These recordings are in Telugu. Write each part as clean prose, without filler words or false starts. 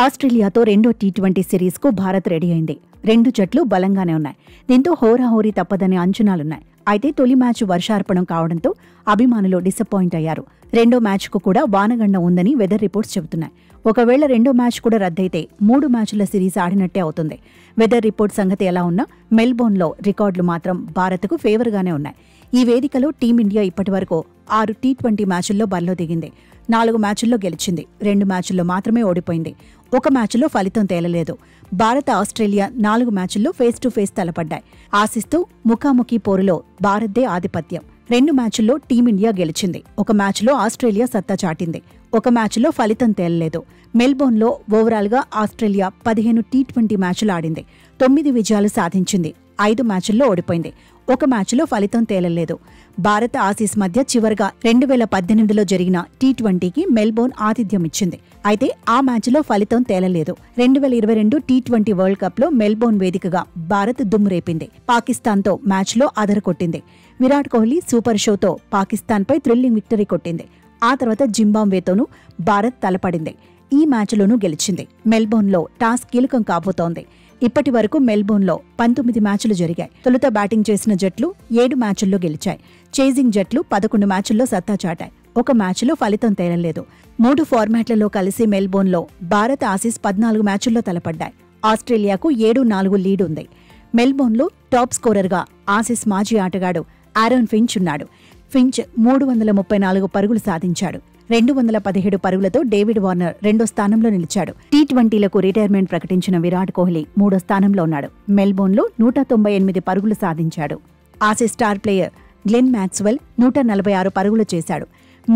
ఆస్ట్రేలియాతో రెండో టీ20 సిరీస్కు భారత్ రెడీ అయింది. రెండు జట్లు బలంగానే ఉన్నాయి. దీంతో హోరాహోరీ తప్పదనే అంచనాలున్నాయి. అయితే తొలి మ్యాచ్ వర్షార్పణం కావడంతో అభిమానులు డిసప్పాయింట్ అయ్యారు. రెండో మ్యాచ్కు కూడా వానగండ ఉందని వెదర్ రిపోర్ట్స్ చెబుతున్నాయి. ఒకవేళ రెండో మ్యాచ్ కూడా రద్దయితే 3 మ్యాచ్ల సిరీస్ ఆడినట్టే అవుతుంది. వెదర్ రిపోర్ట్ సంగతి ఎలా ఉన్నా మెల్బోర్న్లో రికార్డులు మాత్రం భారత్కు ఫేవర్గానే ఉన్నాయి. ఈ వేదికలో టీమిండియా ఇప్పటివరకు 6 టీ20 మ్యాచుల్లో బరిలో దిగింది. 4 మ్యాచుల్లో గెలిచింది. 2 మ్యాచుల్లో మాత్రమే ఓడిపోయింది. ఒక మ్యాచ్లో ఫలితం తేలలేదు. భారత ఆస్ట్రేలియా 4 మ్యాచుల్లో ఫేస్ టు ఫేస్ తలపడ్డాయి. ఆసిస్తూ ముఖాముఖీ పోరులో భారత్దే ఆధిపత్యం. 2 మ్యాచుల్లో టీమిండియా గెలిచింది. ఒక మ్యాచ్లో ఆస్ట్రేలియా సత్తా చాటింది. ఒక మ్యాచ్లో ఫలితం తేలలేదు. మెల్బోర్న్లో ఓవరాల్గా ఆస్ట్రేలియా 15 టీ20 మ్యాచ్లు ఆడింది. 9 విజయాలు సాధించింది. 5 మ్యాచుల్లో ఓడిపోయింది. ఒక మ్యాచ్లో ఫలితం తేలలేదు. భారత ఆసీస్ మధ్య చివరగా 2018లో జరిగిన టీ20కి మెల్బోర్న్ ఆతిథ్యం ఇచ్చింది. అయితే ఆ మ్యాచ్లో ఫలితం తేలలేదు. 2022 టీ20 వరల్డ్ కప్లో మెల్బోర్న్ వేదికగా భారత్ దుమ్మురేపింది. పాకిస్తాన్తో మ్యాచ్లో అదరకొట్టింది. విరాట్ కోహ్లీ సూపర్ షోతో పాకిస్తాన్పై థ్రిల్లింగ్ విక్టరీ కొట్టింది. ఆ తర్వాత జింబాబ్వేతోనూ భారత్ తలపడింది. ఈ మ్యాచ్లోనూ గెలిచింది. మెల్బోర్న్లో టాస్ కీలకం కాబోతోంది. ఇప్పటి వరకు మెల్బోర్న్లో 19 మ్యాచ్లు జరిగాయి. తొలుత బ్యాటింగ్ చేసిన జట్లు 7 మ్యాచుల్లో గెలిచాయి. చేజింగ్ జట్లు 11 మ్యాచుల్లో సత్తా చాటాయి. ఒక మ్యాచ్లో ఫలితం తేలలేదు. 3 ఫార్మాట్లలో కలిసి మెల్బోర్న్లో భారత్ ఆసీస్ 14 మ్యాచుల్లో తలపడ్డాయి. ఆస్ట్రేలియాకు 7-4 లీడ్ ఉంది. మెల్బోర్న్లో టాప్ స్కోరర్గా ఆసీస్ మాజీ ఆటగాడు ఆరోన్ ఫించ్ ఉన్నాడు. ఫించ్ 334 పరుగులు సాధించాడు. 217 పరుగులతో డేవిడ్ వార్నర్ రెండో స్థానంలో నిలిచాడు. టీ20లకు రిటైర్మెంట్ ప్రకటించిన విరాట్ కోహ్లీ 3వ స్థానంలో ఉన్నాడు. మెల్బోర్న్లో 198 పరుగులు సాధించాడు. Aussies star player Glenn Maxwell 146 పరుగులు చేశాడు.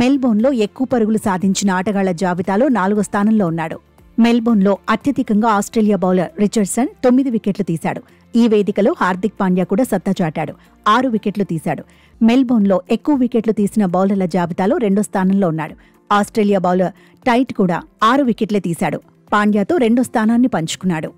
మెల్బోర్న్లో ఎక్కువ పరుగులు సాధించిన ఆటగాళ్ల జాబితాలో 4వ స్థానంలో ఉన్నాడు. మెల్బోర్న్లో అత్యధికంగా ఆస్ట్రేలియా బౌలర్ రిచర్డ్సన్ 9 వికెట్లు తీశాడు. ఈ వేదికలో హార్దిక్ పాండ్యా కూడా సత్తా చాటాడు. 6 వికెట్లు తీశాడు. మెల్బోర్న్లో ఎక్కువ వికెట్లు తీసిన బౌలర్ల జాబితాలో 2వ స్థానంలో ఉన్నాడు. ఆస్ట్రేలియా బౌలర్ టైట్ కూడా 6 వికెట్లే తీశాడు. పాండ్యాతో 2వ స్థానాన్ని పంచుకున్నాడు.